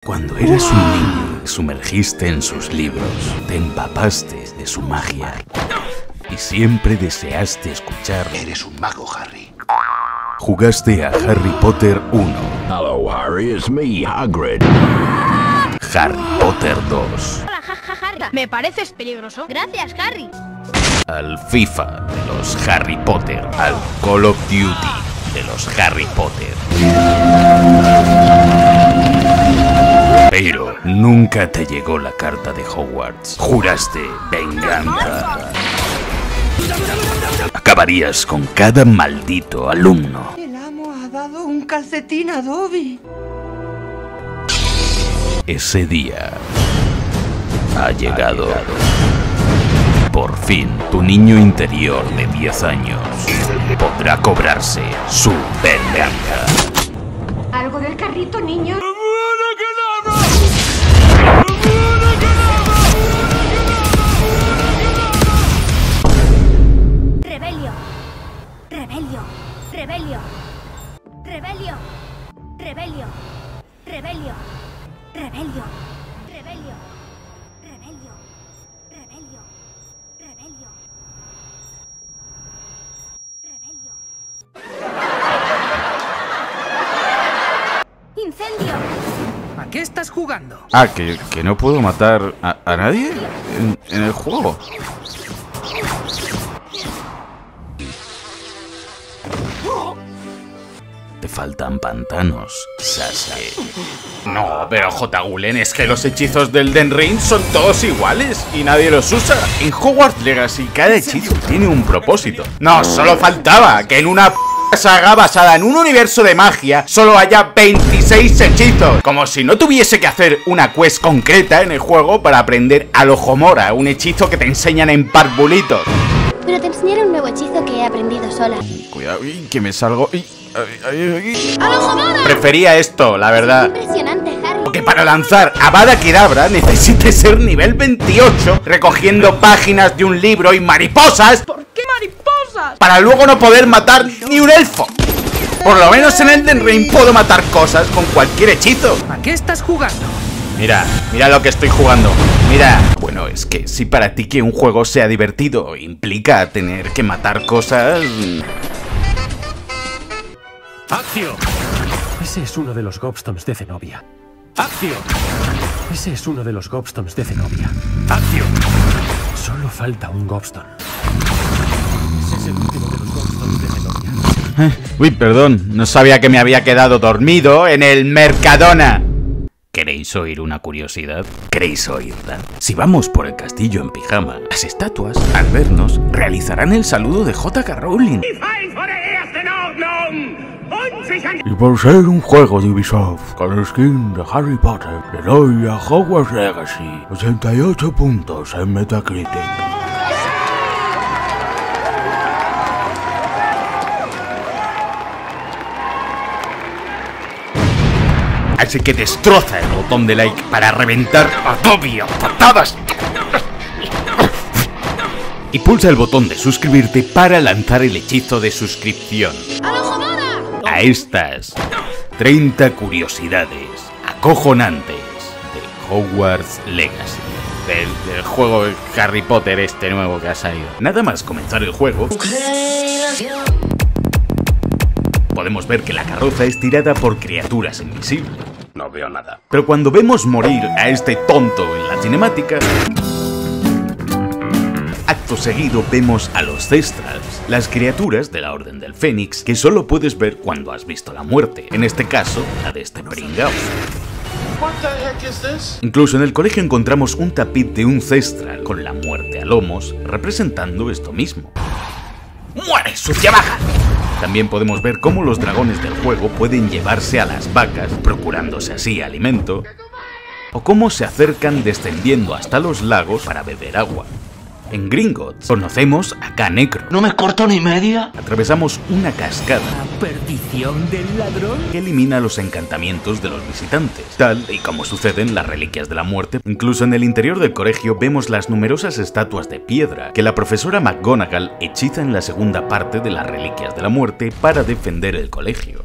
Cuando eras un niño, sumergiste en sus libros, te empapaste de su magia y siempre deseaste escuchar. Eres un mago, Harry. Jugaste a Harry Potter 1. Hello, Harry, it's me, Hagrid. Harry Potter 2. Hola, Harry. Me pareces peligroso. Gracias, Harry. Al FIFA de los Harry Potter. Al Call of Duty de los Harry Potter. Pero nunca te llegó la carta de Hogwarts. Juraste venganza. Acabarías con cada maldito alumno. El amo ha dado un calcetín a Dobby. Ese día ha llegado. Por fin, tu niño interior de 10 años podrá cobrarse su venganza. ¿Algo del carrito, niño? Rebelio. Rebelio. Rebelio. Rebelio. Rebelio. Rebelio. Rebelio. Rebelio. Rebelio. Rebelio. Rebelio. Rebelio. ¡Incendio! ¿A qué estás jugando? Ah, que no puedo matar a nadie en el juego. Te faltan pantanos, Sasuke. No, pero J. Gulen, es que los hechizos del Elden Ring son todos iguales y nadie los usa. En Hogwarts Legacy cada hechizo tiene un propósito. No, solo faltaba que en una saga basada en un universo de magia solo haya 26 hechizos. Como si no tuviese que hacer una quest concreta en el juego para aprender Alohomora, un hechizo que te enseñan en parvulitos. Pero te enseñaré un nuevo hechizo que he aprendido sola. Cuidado, que me salgo. Prefería esto, la verdad. Impresionante, Harry. Porque para lanzar Avada Kedavra necesite ser nivel 28, recogiendo páginas de un libro y mariposas. ¿Por qué mariposas? Para luego no poder matar ni un elfo. Por lo menos en Elden Ring puedo matar cosas con cualquier hechizo. ¿A qué estás jugando? Mira lo que estoy jugando. Mira. Bueno, es que si para ti que un juego sea divertido implica tener que matar cosas... ¡Acción! Ese es uno de los Gobstones de Zenobia. ¡Acción! Ese es uno de los Gobstones de Zenobia. ¡Acción! Solo falta un Gobstone. Ese es el último de los Gobstones de Zenobia. Uy, perdón, no sabía que me había quedado dormido en el Mercadona. ¿Queréis oír una curiosidad? ¿Queréis oírla? Si vamos por el castillo en pijama, las estatuas, al vernos, realizarán el saludo de J.K. Rowling. Y por ser un juego de Ubisoft con el skin de Harry Potter, le doy a Hogwarts Legacy 88 puntos en Metacritic. Así que destroza el botón de like para reventar a Dobby a patadas. Y pulsa el botón de suscribirte para lanzar el hechizo de suscripción a estas 30 curiosidades acojonantes de Hogwarts Legacy, del juego de Harry Potter este nuevo que ha salido. Nada más comenzar el juego, podemos ver que la carroza es tirada por criaturas invisibles. No veo nada. Pero cuando vemos morir a este tonto en la cinemática, acto seguido vemos a los Thestrals, las criaturas de la Orden del Fénix que solo puedes ver cuando has visto la muerte, en este caso, la de este pringao. Incluso en el colegio encontramos un tapiz de un Thestral con la muerte a lomos, representando esto mismo. ¡Muere, sucia vaca! También podemos ver cómo los dragones del juego pueden llevarse a las vacas, procurándose así alimento, o cómo se acercan descendiendo hasta los lagos para beber agua. En Gringotts conocemos a Canecro. ¿No me corto ni media? Atravesamos una cascada ¿La perdición del ladrón? que elimina los encantamientos de los visitantes, tal y como sucede en las reliquias de la muerte. Incluso en el interior del colegio vemos las numerosas estatuas de piedra que la profesora McGonagall hechiza en la segunda parte de las reliquias de la muerte para defender el colegio.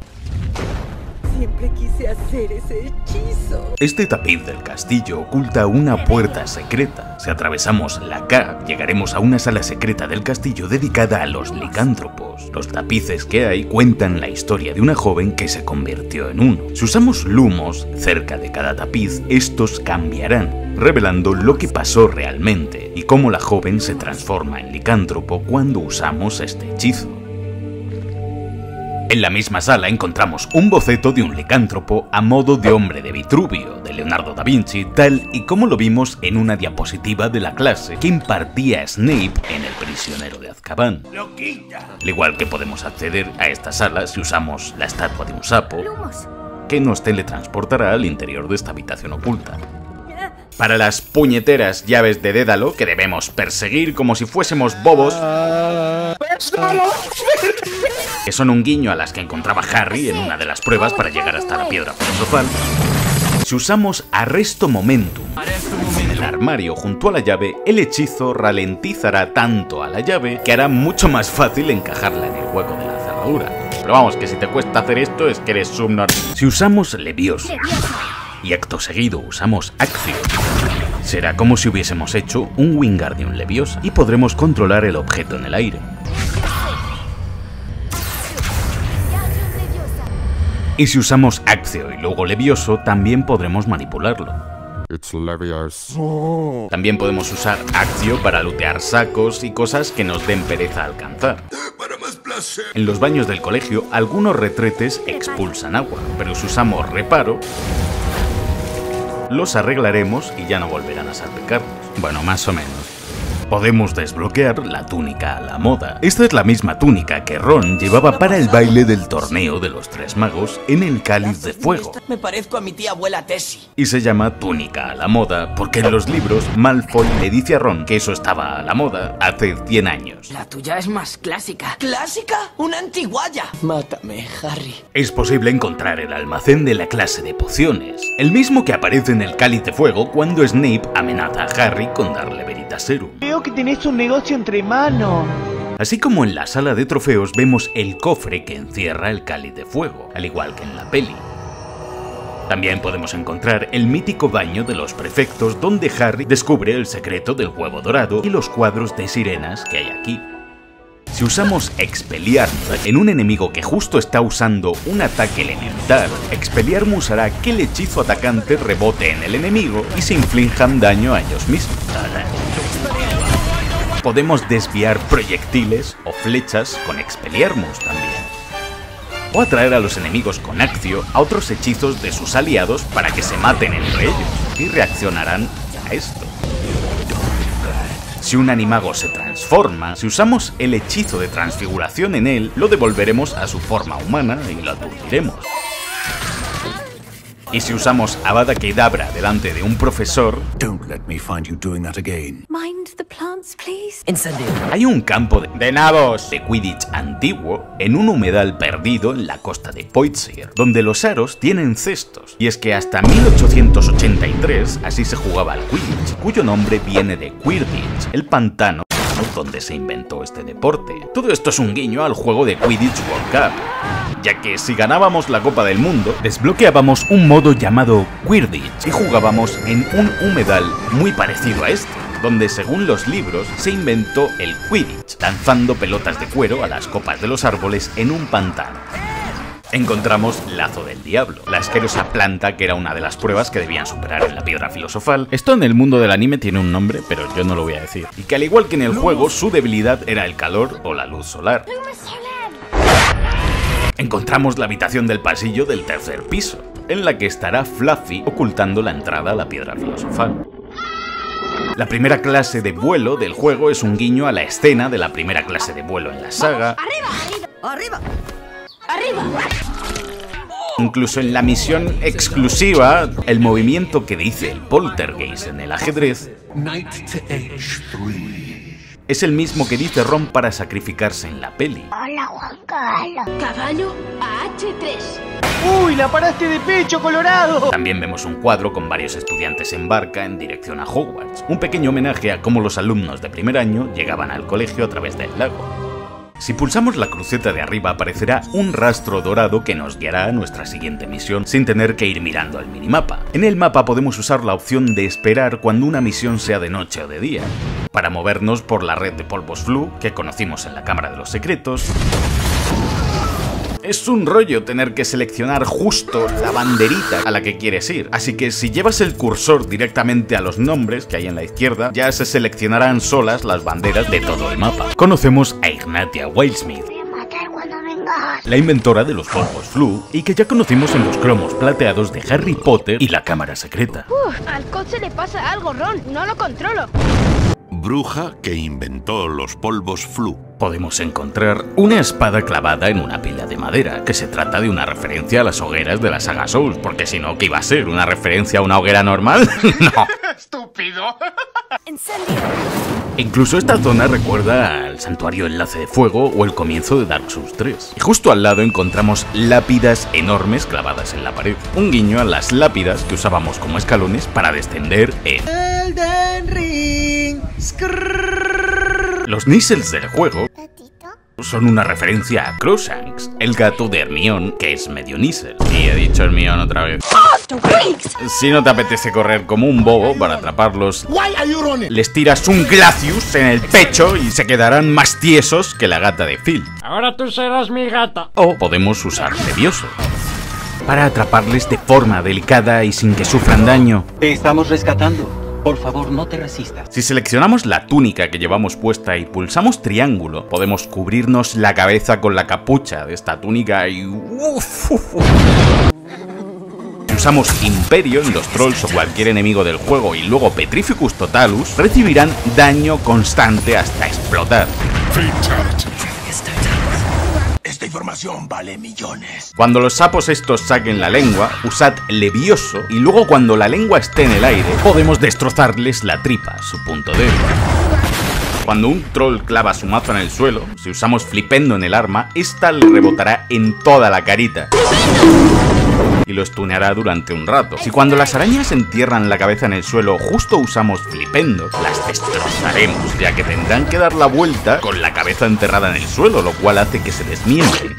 Siempre quise hacer ese hechizo. Este tapiz del castillo oculta una puerta secreta. Si atravesamos la K, llegaremos a una sala secreta del castillo dedicada a los licántropos. Los tapices que hay cuentan la historia de una joven que se convirtió en uno. Si usamos lumos cerca de cada tapiz, estos cambiarán, revelando lo que pasó realmente y cómo la joven se transforma en licántropo cuando usamos este hechizo. En la misma sala encontramos un boceto de un licántropo a modo de hombre de Vitruvio, de Leonardo da Vinci, tal y como lo vimos en una diapositiva de la clase que impartía Snape en El prisionero de Azkaban. Al igual que podemos acceder a esta sala si usamos la estatua de un sapo, que nos teletransportará al interior de esta habitación oculta. Para las puñeteras llaves de Dédalo, que debemos perseguir como si fuésemos bobos, que son un guiño a las que encontraba Harry en una de las pruebas para llegar hasta la piedra filosofal. Si usamos Arresto Momentum en el armario junto a la llave, el hechizo ralentizará tanto a la llave que hará mucho más fácil encajarla en el hueco de la cerradura. Pero vamos, que si te cuesta hacer esto es que eres subnormal. Si usamos Levioso y acto seguido usamos Accio, será como si hubiésemos hecho un Wingardium Leviosa y podremos controlar el objeto en el aire. Y si usamos Accio y luego Levioso, también podremos manipularlo. También podemos usar Accio para lootear sacos y cosas que nos den pereza alcanzar. En los baños del colegio, algunos retretes expulsan agua, pero si usamos Reparo, los arreglaremos y ya no volverán a salpicarnos. Bueno, más o menos. Podemos desbloquear la túnica a la moda. Esta es la misma túnica que Ron llevaba para el baile del torneo de los Tres Magos en el Cáliz de Fuego. Me parezco a mi tía abuela Tessie. Y se llama túnica a la moda porque en los libros Malfoy le dice a Ron que eso estaba a la moda hace 100 años. La tuya es más clásica. ¿Clásica? ¡Una antiguaya! Mátame, Harry. Es posible encontrar el almacén de la clase de pociones, el mismo que aparece en el Cáliz de Fuego cuando Snape amenaza a Harry con darle Veritaserum. Veo que tenés un negocio entre manos. Así como en la sala de trofeos vemos el cofre que encierra el Cáliz de Fuego, al igual que en la peli. También podemos encontrar el mítico baño de los prefectos donde Harry descubre el secreto del huevo dorado y los cuadros de sirenas que hay aquí. Si usamos Expelliarmus en un enemigo que justo está usando un ataque elemental, Expelliarmus hará que el hechizo atacante rebote en el enemigo y se inflijan daño a ellos mismos. Podemos desviar proyectiles o flechas con Expelliarmus también. O atraer a los enemigos con Accio a otros hechizos de sus aliados para que se maten entre ellos y reaccionarán a esto. Si un animago se transforma, si usamos el hechizo de transfiguración en él, lo devolveremos a su forma humana y lo aturdiremos. Y si usamos Avada Kedavra delante de un profesor, hay un campo de nabos de Quidditch antiguo en un humedal perdido en la costa de Poitiers, donde los aros tienen cestos. Y es que hasta 1883 así se jugaba al Quidditch, cuyo nombre viene de Quidditch, el pantano donde se inventó este deporte. Todo esto es un guiño al juego de Quidditch World Cup, ya que si ganábamos la Copa del Mundo, desbloqueábamos un modo llamado Quidditch y jugábamos en un humedal muy parecido a este, donde según los libros se inventó el Quidditch, lanzando pelotas de cuero a las copas de los árboles en un pantano. Encontramos Lazo del Diablo, la asquerosa planta que era una de las pruebas que debían superar en la piedra filosofal. Esto en el mundo del anime tiene un nombre, pero yo no lo voy a decir. Y que al igual que en el juego, su debilidad era el calor o la luz solar. Encontramos la habitación del pasillo del tercer piso, en la que estará Fluffy ocultando la entrada a la piedra filosofal. La primera clase de vuelo del juego es un guiño a la escena de la primera clase de vuelo en la saga. ¡Arriba! ¡Arriba! ¡Arriba! Incluso en la misión exclusiva, el movimiento que dice el poltergeist en el ajedrez es el mismo que dice Ron para sacrificarse en la peli. Hola, Juan Carlos. Caballo a H3. ¡Uy, la paraste de pecho, Colorado! También vemos un cuadro con varios estudiantes en barca en dirección a Hogwarts, un pequeño homenaje a cómo los alumnos de primer año llegaban al colegio a través del lago. Si pulsamos la cruceta de arriba aparecerá un rastro dorado que nos guiará a nuestra siguiente misión sin tener que ir mirando al minimapa. En el mapa podemos usar la opción de esperar cuando una misión sea de noche o de día, para movernos por la red de polvos Flu que conocimos en la Cámara de los Secretos. Es un rollo tener que seleccionar justo la banderita a la que quieres ir, así que si llevas el cursor directamente a los nombres que hay en la izquierda, ya se seleccionarán solas las banderas de todo el mapa. Conocemos a Ignatia Wildsmith, la inventora de los polvos Flu, y que ya conocimos en los cromos plateados de Harry Potter y la Cámara Secreta. Al coche le pasa algo, Ron. No lo controlo. Bruja que inventó los polvos Flu. Podemos encontrar una espada clavada en una pila de madera, que se trata de una referencia a las hogueras de la saga Souls, porque si no, ¿qué iba a ser? ¿Una referencia a una hoguera normal? ¡No! ¡Estúpido! Incluso esta zona recuerda al Santuario Enlace de Fuego o el comienzo de Dark Souls 3. Y justo al lado encontramos lápidas enormes clavadas en la pared, un guiño a las lápidas que usábamos como escalones para descender en Elden Ring. Los Nizzles del juego son una referencia a Crookshanks, el gato de Hermione, que es medio Nizzle. Y he dicho Hermione otra vez. Si no te apetece correr como un bobo para atraparlos, les tiras un Glacius en el pecho y se quedarán más tiesos que la gata de Phil. Ahora tú serás mi gata. O podemos usar Levioso para atraparles de forma delicada y sin que sufran daño. Te estamos rescatando. Por favor, no te resistas. Si seleccionamos la túnica que llevamos puesta y pulsamos triángulo, podemos cubrirnos la cabeza con la capucha de esta túnica y... Si usamos Imperio en los trolls o cualquier enemigo del juego y luego Petrificus Totalus, recibirán daño constante hasta explotar. Esta información vale millones. Cuando los sapos estos saquen la lengua, usad Levioso y luego cuando la lengua esté en el aire, podemos destrozarles la tripa, su punto débil. Cuando un troll clava su mazo en el suelo, si usamos Flipendo en el arma, esta le rebotará en toda la carita y lo stuneará durante un rato. Si cuando las arañas entierran la cabeza en el suelo justo usamos Flipendo, las destrozaremos, ya que tendrán que dar la vuelta con la cabeza enterrada en el suelo, lo cual hace que se desmiembren.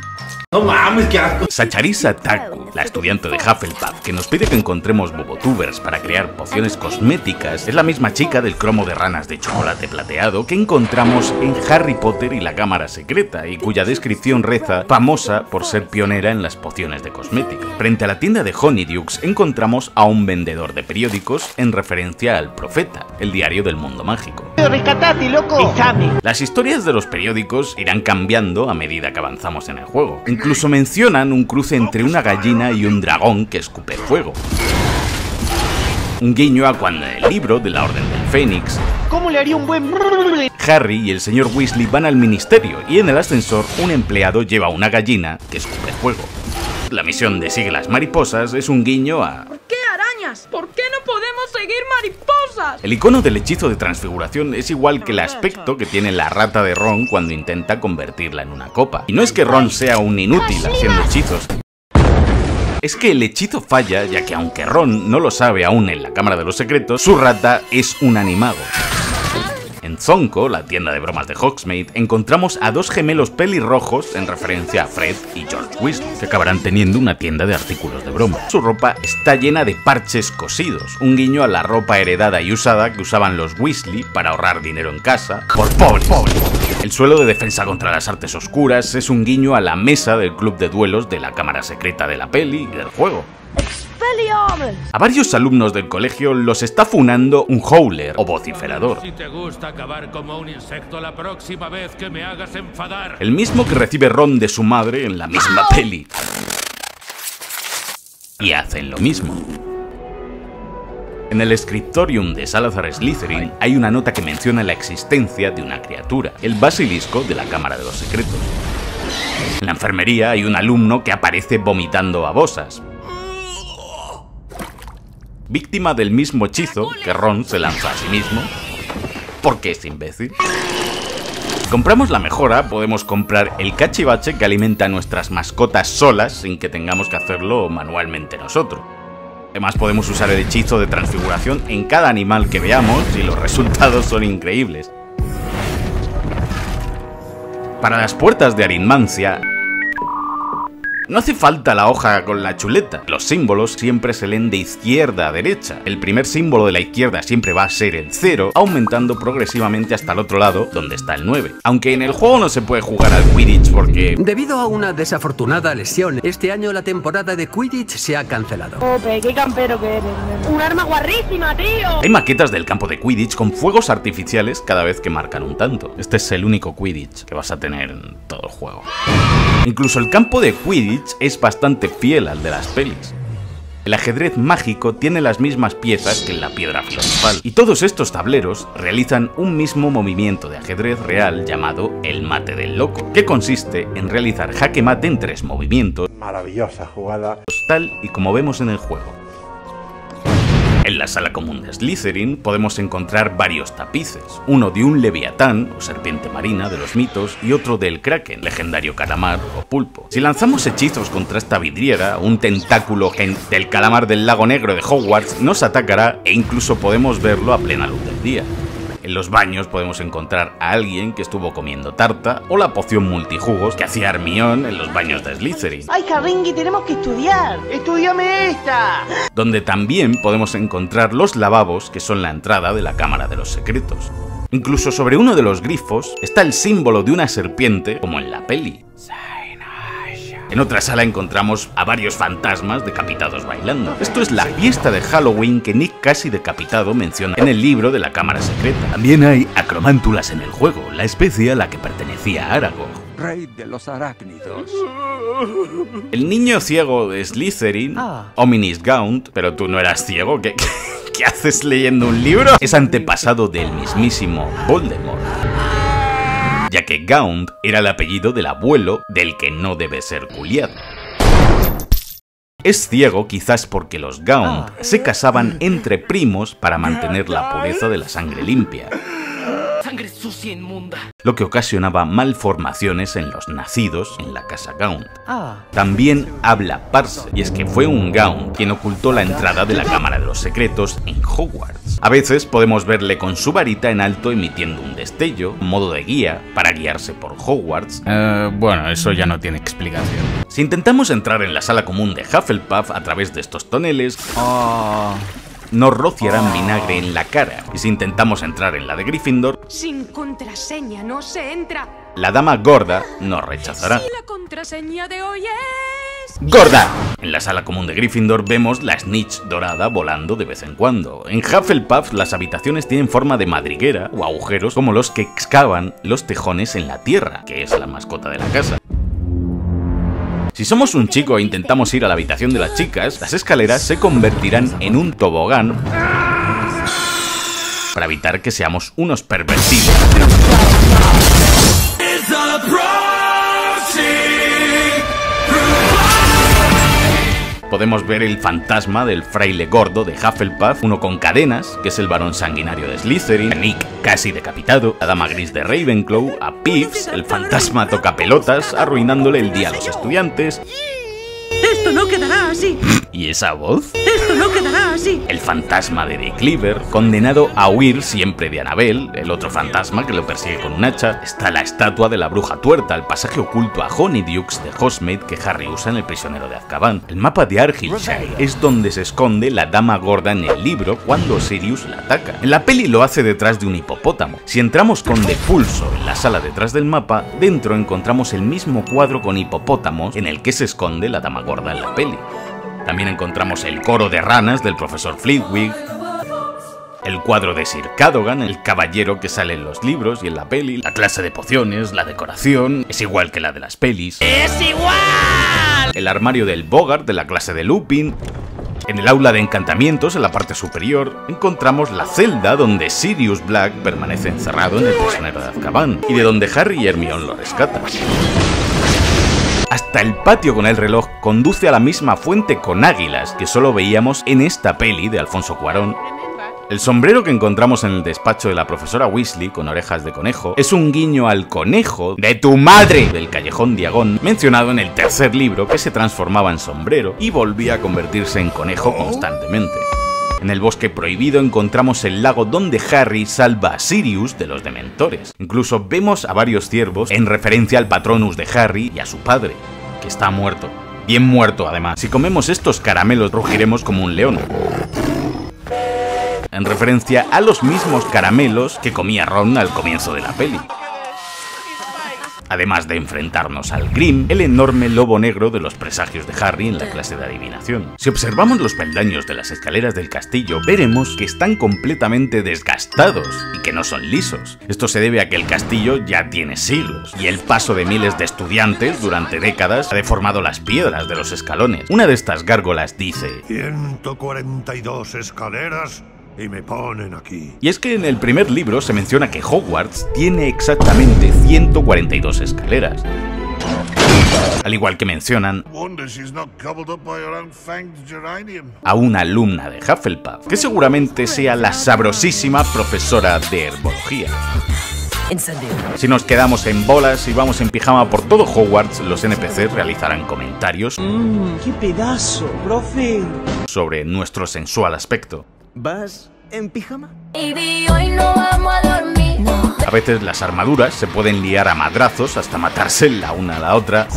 No mames, qué asco. Sacharisa Taku, la estudiante de Hufflepuff, que nos pide que encontremos bubotubers para crear pociones cosméticas, es la misma chica del cromo de ranas de chocolate plateado que encontramos en Harry Potter y la Cámara Secreta, y cuya descripción reza famosa por ser pionera en las pociones de cosmética. Frente a la tienda de Honeydukes encontramos a un vendedor de periódicos en referencia al Profeta, el diario del mundo mágico. ¡Rescatate, loco! Las historias de los periódicos irán cambiando a medida que avanzamos en el juego. Incluso mencionan un cruce entre una gallina y un dragón que escupe fuego. Un guiño a cuando en el libro de la Orden del Fénix, ¿cómo le haría un buen... Harry y el señor Weasley van al ministerio y en el ascensor un empleado lleva una gallina que escupe fuego. La misión de Sigue las mariposas es un guiño a... ¿Por qué arañas? ¿Por qué no podemos seguir mariposas? El icono del hechizo de transfiguración es igual que el aspecto que tiene la rata de Ron cuando intenta convertirla en una copa. Y no es que Ron sea un inútil haciendo hechizos. Es que el hechizo falla, ya que aunque Ron no lo sabe aún en la Cámara de los Secretos, su rata es un animago. En Zonko, la tienda de bromas de Hogsmeade, encontramos a dos gemelos pelirrojos en referencia a Fred y George Weasley, que acabarán teniendo una tienda de artículos de broma. Su ropa está llena de parches cosidos, un guiño a la ropa heredada y usada que usaban los Weasley para ahorrar dinero en casa, por pobres. El suelo de defensa contra las artes oscuras es un guiño a la mesa del club de duelos de la Cámara Secreta de la peli y del juego. A varios alumnos del colegio los está funando un howler o vociferador. Si te gusta acabar como un insecto la próxima vez que me hagas enfadar. El mismo que recibe Ron de su madre en la misma peli. Y hacen lo mismo. En el scriptorium de Salazar Slytherin hay una nota que menciona la existencia de una criatura, el basilisco de la Cámara de los Secretos. En la enfermería hay un alumno que aparece vomitando babosas, víctima del mismo hechizo que Ron se lanza a sí mismo, porque es imbécil. Si compramos la mejora, podemos comprar el cachivache que alimenta a nuestras mascotas solas sin que tengamos que hacerlo manualmente nosotros. Además podemos usar el hechizo de transfiguración en cada animal que veamos y los resultados son increíbles. Para las puertas de Aritmancia no hace falta la hoja con la chuleta. Los símbolos siempre se leen de izquierda a derecha. El primer símbolo de la izquierda siempre va a ser el 0, aumentando progresivamente hasta el otro lado, donde está el 9. Aunque en el juego no se puede jugar al Quidditch porque... Debido a una desafortunada lesión, este año la temporada de Quidditch se ha cancelado. Ope, qué campero que eres. Un arma guarrísima, tío. Hay maquetas del campo de Quidditch con fuegos artificiales cada vez que marcan un tanto. Este es el único Quidditch que vas a tener en todo el juego. Incluso el campo de Quidditch es bastante fiel al de las pelis. El ajedrez mágico tiene las mismas piezas que la piedra filosofal, y todos estos tableros realizan un mismo movimiento de ajedrez real llamado el mate del loco, que consiste en realizar jaque mate en 3 movimientos. Maravillosa jugada. Tal y como vemos en el juego. En la sala común de Slytherin podemos encontrar varios tapices, uno de un leviatán o serpiente marina de los mitos y otro del kraken, legendario calamar o pulpo. Si lanzamos hechizos contra esta vidriera, un tentáculo del calamar del lago negro de Hogwarts nos atacará e incluso podemos verlo a plena luz del día. En los baños podemos encontrar a alguien que estuvo comiendo tarta o la poción multijugos que hacía Hermione en los baños de Slytherin. ¡Ay, Harringui, tenemos que estudiar! ¡Estúdiame esta! Donde también podemos encontrar los lavabos que son la entrada de la Cámara de los Secretos. Incluso sobre uno de los grifos está el símbolo de una serpiente como en la peli. En otra sala encontramos a varios fantasmas decapitados bailando. Esto es la fiesta de Halloween que Nick Casi decapitado menciona en el libro de la Cámara Secreta. También hay acromántulas en el juego, la especie a la que pertenecía Aragog, rey de los arácnidos. El niño ciego de Slytherin, Ominis Gaunt, pero tú no eras ciego, ¿qué haces leyendo un libro? Es antepasado del mismísimo Voldemort, ya que Gaunt era el apellido del abuelo del que no debe ser culiado. Es ciego quizás porque los Gaunt se casaban entre primos para mantener la pureza de la sangre limpia, Sangre sucia inmunda. lo que ocasionaba malformaciones en los nacidos en la casa Gaunt. También habla Parse, y es que fue un Gaunt quien ocultó la entrada de la Cámara de los Secretos en Hogwarts. A veces podemos verle con su varita en alto emitiendo un destello, modo de guía, para guiarse por Hogwarts. Bueno, eso ya no tiene explicación. Si intentamos entrar en la sala común de Hufflepuff a través de estos toneles, nos rociarán vinagre en la cara. Y si intentamos entrar en la de Gryffindor, sin contraseña no se entra. la dama gorda nos rechazará. Y la contraseña de hoy es... ¡Gorda! En la sala común de Gryffindor vemos la snitch dorada volando de vez en cuando. En Hufflepuff las habitaciones tienen forma de madriguera o agujeros como los que excavan los tejones en la tierra, que es la mascota de la casa. Si somos un chico e intentamos ir a la habitación de las chicas, las escaleras se convertirán en un tobogán para evitar que seamos unos pervertidos. Podemos ver el fantasma del fraile gordo de Hufflepuff, uno con cadenas, que es el varón sanguinario de Slytherin, a Nick Casi decapitado, a Dama Gris de Ravenclaw, a Pips, el fantasma toca pelotas, arruinándole el día a los estudiantes. ¡Esto no quedará así! ¿Y esa voz? ¡Esto no quedará así! El fantasma de The Cleaver, condenado a huir siempre de Annabelle, el otro fantasma que lo persigue con un hacha. Está la estatua de la bruja tuerta, el pasaje oculto a Honeydukes de Hogsmeade que Harry usa en El prisionero de Azkaban. El mapa de Argyllshire es donde se esconde la dama gorda en el libro cuando Sirius la ataca. En la peli lo hace detrás de un hipopótamo. Si entramos con de pulso en la sala detrás del mapa, dentro encontramos el mismo cuadro con hipopótamos en el que se esconde la dama gorda en la peli. También encontramos el coro de ranas del profesor Flitwick, el cuadro de Sir Cadogan, el caballero que sale en los libros y en la peli, la clase de pociones, la decoración, es igual que la de las pelis. ¡Es igual! El armario del Bogart de la clase de Lupin. En el aula de encantamientos, en la parte superior, encontramos la celda donde Sirius Black permanece encerrado en El prisionero de Azkaban, y de donde Harry y Hermione lo rescatan. Hasta el patio con el reloj conduce a la misma fuente con águilas que solo veíamos en esta peli de Alfonso Cuarón. El sombrero que encontramos en el despacho de la profesora Weasley con orejas de conejo es un guiño al conejo de tu madre del Callejón Diagon, mencionado en el tercer libro, que se transformaba en sombrero y volvía a convertirse en conejo constantemente. En el bosque prohibido encontramos el lago donde Harry salva a Sirius de los dementores. Incluso vemos a varios ciervos en referencia al Patronus de Harry y a su padre, que está muerto. Bien muerto además. Si comemos estos caramelos rugiremos como un león. En referencia a los mismos caramelos que comía Ron al comienzo de la peli. Además de enfrentarnos al Grim, el enorme lobo negro de los presagios de Harry en la clase de adivinación. Si observamos los peldaños de las escaleras del castillo, veremos que están completamente desgastados y que no son lisos. Esto se debe a que el castillo ya tiene siglos, y el paso de miles de estudiantes durante décadas ha deformado las piedras de los escalones. Una de estas gárgolas dice: 142 escaleras y me ponen aquí. Y es que en el primer libro se menciona que Hogwarts tiene exactamente 142 escaleras. Al igual que mencionan a una alumna de Hufflepuff, que seguramente sea la sabrosísima profesora de herbología. Si nos quedamos en bolas y vamos en pijama por todo Hogwarts, los NPCs realizarán comentarios ¡Qué pedazo, profe! sobre nuestro sensual aspecto. ¿Vas en pijama? Baby, hoy no vamos a dormir. No. A veces las armaduras se pueden liar a madrazos hasta matarse la una a la otra.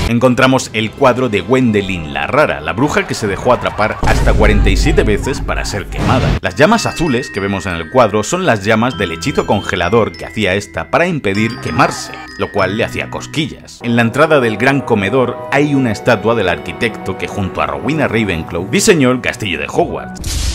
Encontramos el cuadro de Gwendoline la Rara, la bruja que se dejó atrapar hasta 47 veces para ser quemada. Las llamas azules que vemos en el cuadro son las llamas del hechizo congelador que hacía esta para impedir quemarse, lo cual le hacía cosquillas. En la entrada del gran comedor hay una estatua del arquitecto que junto a Rowena Ravenclaw diseñó el castillo de Hogwarts.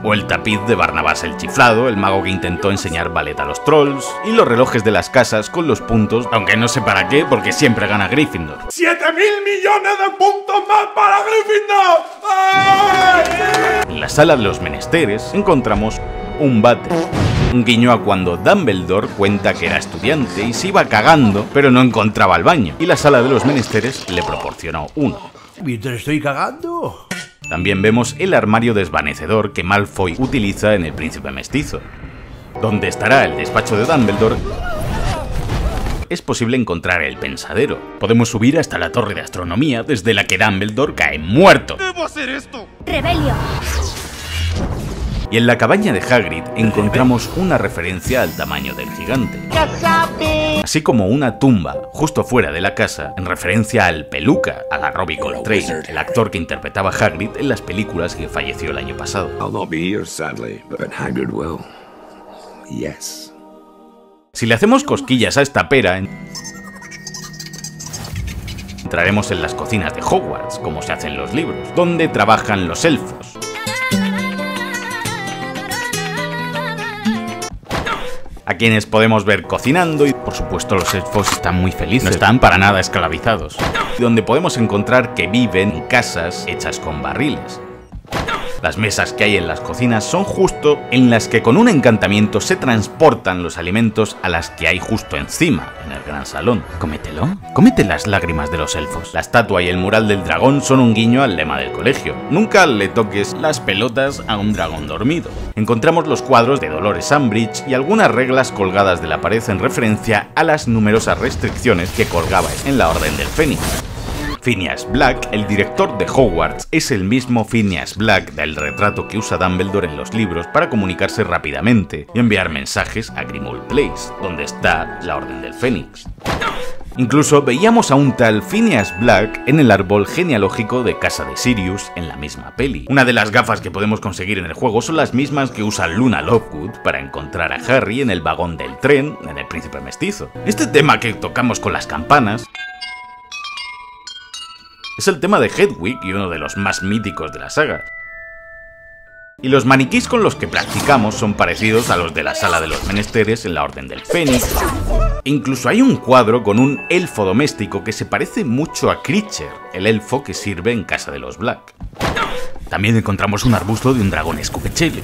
O el tapiz de Barnabás el Chiflado, el mago que intentó enseñar ballet a los trolls, y los relojes de las casas con los puntos, aunque no sé para qué, porque siempre gana Gryffindor. ¡7.000 millones de puntos más para Gryffindor! ¡Ay! En la sala de los menesteres encontramos un váter. Un guiño a cuando Dumbledore cuenta que era estudiante y se iba cagando, pero no encontraba el baño, y la sala de los menesteres le proporcionó uno. ¿Mientras estoy cagando? También vemos el armario desvanecedor que Malfoy utiliza en El Príncipe Mestizo. Donde estará el despacho de Dumbledore, es posible encontrar el pensadero. Podemos subir hasta la torre de astronomía desde la que Dumbledore cae muerto. ¿Debo hacer esto? Rebelio. Y en la cabaña de Hagrid encontramos una referencia al tamaño del gigante. Así como una tumba justo fuera de la casa en referencia al Peluca, a Robbie Coltrane, el actor que interpretaba a Hagrid en las películas que falleció el año pasado. Si le hacemos cosquillas a esta pera, entraremos en las cocinas de Hogwarts, como se hace en los libros, donde trabajan los elfos. A quienes podemos ver cocinando y por supuesto los elfos están muy felices, no están para nada esclavizados. Donde podemos encontrar que viven en casas hechas con barriles. Las mesas que hay en las cocinas son justo en las que con un encantamiento se transportan los alimentos a las que hay justo encima, en el gran salón. Cómetelo, cómete las lágrimas de los elfos. La estatua y el mural del dragón son un guiño al lema del colegio. Nunca le toques las pelotas a un dragón dormido. Encontramos los cuadros de Dolores Umbridge y algunas reglas colgadas de la pared en referencia a las numerosas restricciones que colgaba en la Orden del Fénix. Phineas Black, el director de Hogwarts, es el mismo Phineas Black del retrato que usa Dumbledore en los libros para comunicarse rápidamente y enviar mensajes a Grimmauld Place, donde está la Orden del Fénix. Incluso veíamos a un tal Phineas Black en el árbol genealógico de Casa de Sirius en la misma peli. Una de las gafas que podemos conseguir en el juego son las mismas que usa Luna Lovegood para encontrar a Harry en el vagón del tren en El Príncipe Mestizo. Este tema que tocamos con las campanas es el tema de Hedwig y uno de los más míticos de la saga. Y los maniquís con los que practicamos son parecidos a los de la sala de los menesteres en la Orden del Fénix. Incluso hay un cuadro con un elfo doméstico que se parece mucho a Kreacher, el elfo que sirve en casa de los Black. También encontramos un arbusto de un dragón escupechele.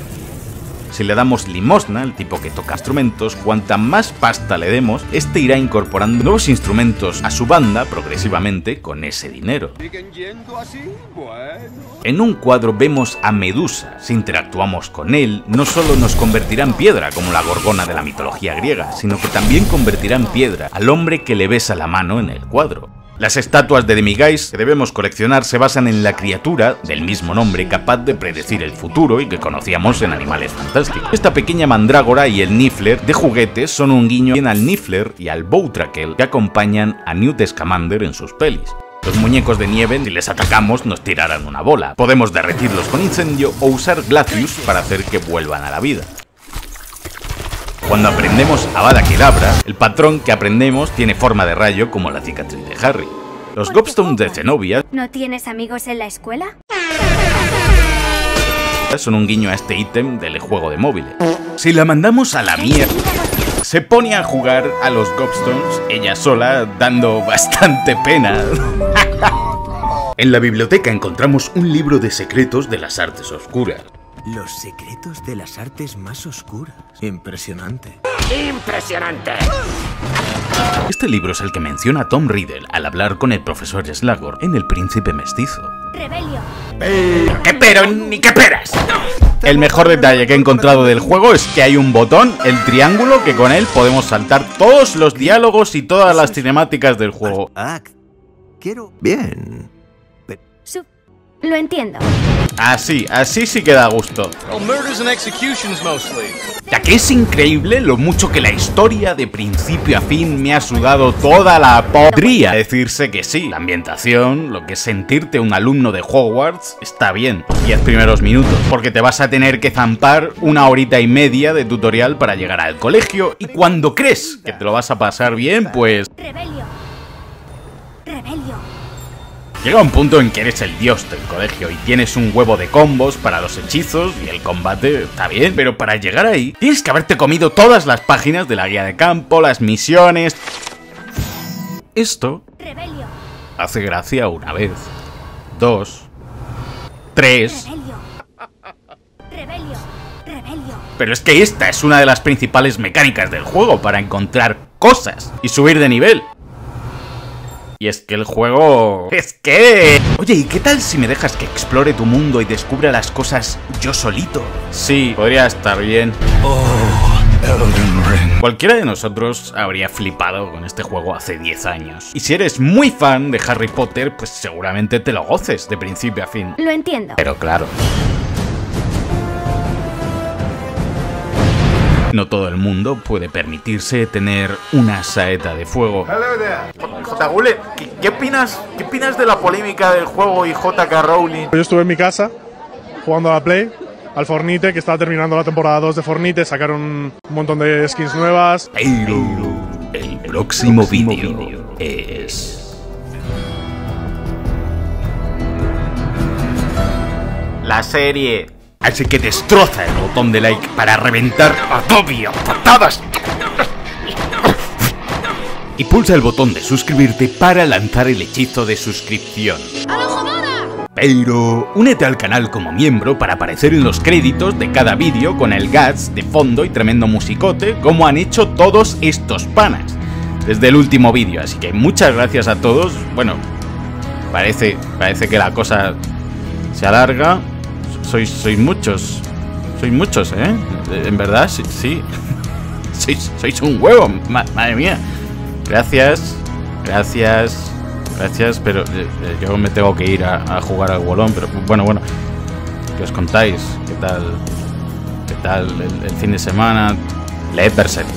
Si le damos limosna, el tipo que toca instrumentos, cuanta más pasta le demos, este irá incorporando nuevos instrumentos a su banda progresivamente con ese dinero. ¿Siguen yendo así? Bueno. En un cuadro vemos a Medusa. Si interactuamos con él, no solo nos convertirá en piedra como la gorgona de la mitología griega, sino que también convertirá en piedra al hombre que le besa la mano en el cuadro. Las estatuas de Demiguise que debemos coleccionar se basan en la criatura del mismo nombre capaz de predecir el futuro y que conocíamos en Animales Fantásticos. Esta pequeña mandrágora y el Niffler de juguetes son un guiño al Niffler y al Bowtrackle que acompañan a Newt Scamander en sus pelis. Los muñecos de nieve, si les atacamos, nos tirarán una bola. Podemos derretirlos con incendio o usar Glacius para hacer que vuelvan a la vida. Cuando aprendemos Avada Kedavra, el patrón que aprendemos tiene forma de rayo como la cicatriz de Harry. Los Gobstones de Zenobia ¿No tienes amigos en la escuela? son un guiño a este ítem del juego de móviles. Si la mandamos a la mierda, se pone a jugar a los Gobstones ella sola, dando bastante pena. En la biblioteca encontramos un libro de secretos de las artes oscuras. Los secretos de las artes más oscuras. Impresionante. ¡Impresionante! Este libro es el que menciona a Tom Riddle al hablar con el profesor Slughorn en El Príncipe Mestizo. Rebelio. ¿Qué pero ni qué peras? El mejor detalle que he encontrado del juego es que hay un botón, el triángulo, que con él podemos saltar todos los diálogos y todas las cinemáticas del juego. Quiero... Bien. Lo entiendo. Así sí que da gusto. Ya que es increíble lo mucho que la historia de principio a fin me ha sudado toda la podría decirse que sí. La ambientación, lo que es sentirte un alumno de Hogwarts, está bien. 10 primeros minutos, porque te vas a tener que zampar 1 horita y media de tutorial para llegar al colegio y cuando crees que te lo vas a pasar bien, pues... Rebelio. Rebelio. Llega un punto en que eres el dios del colegio y tienes un huevo de combos para los hechizos y el combate está bien, pero para llegar ahí tienes que haberte comido todas las páginas de la guía de campo, las misiones... Esto Rebelio. hace gracia una vez, 2, 3... Rebelio. Rebelio. Pero es que esta es una de las principales mecánicas del juego para encontrar cosas y subir de nivel. Y es que el juego... ¡Es que! Oye, ¿y qué tal si me dejas que explore tu mundo y descubra las cosas yo solito? Sí, podría estar bien. Elden Ring. Cualquiera de nosotros habría flipado con este juego hace 10 años. Y si eres muy fan de Harry Potter, pues seguramente te lo goces de principio a fin. Lo entiendo. Pero claro... No todo el mundo puede permitirse tener una saeta de fuego. J. Gulen, ¿qué opinas de la polémica del juego y J.K. Rowling? Yo estuve en mi casa jugando a la Play, al Fortnite, que estaba terminando la temporada 2 de Fortnite, sacaron un montón de skins nuevas. Pero el próximo vídeo es... la serie... Así que destroza el botón de like para reventar a Toby a patadas. Y pulsa el botón de suscribirte para lanzar el hechizo de suscripción. Pero únete al canal como miembro para aparecer en los créditos de cada vídeo con el Guts de fondo y tremendo musicote, como han hecho todos estos panas desde el último vídeo. Así que muchas gracias a todos. Bueno, parece que la cosa se alarga. Sois muchos, ¿eh? En verdad, sí. Sois un huevo, madre mía. Gracias, pero yo me tengo que ir a jugar al bolón, pero bueno, ¿qué os contáis? ¿Qué tal el fin de semana? Leed Berserk.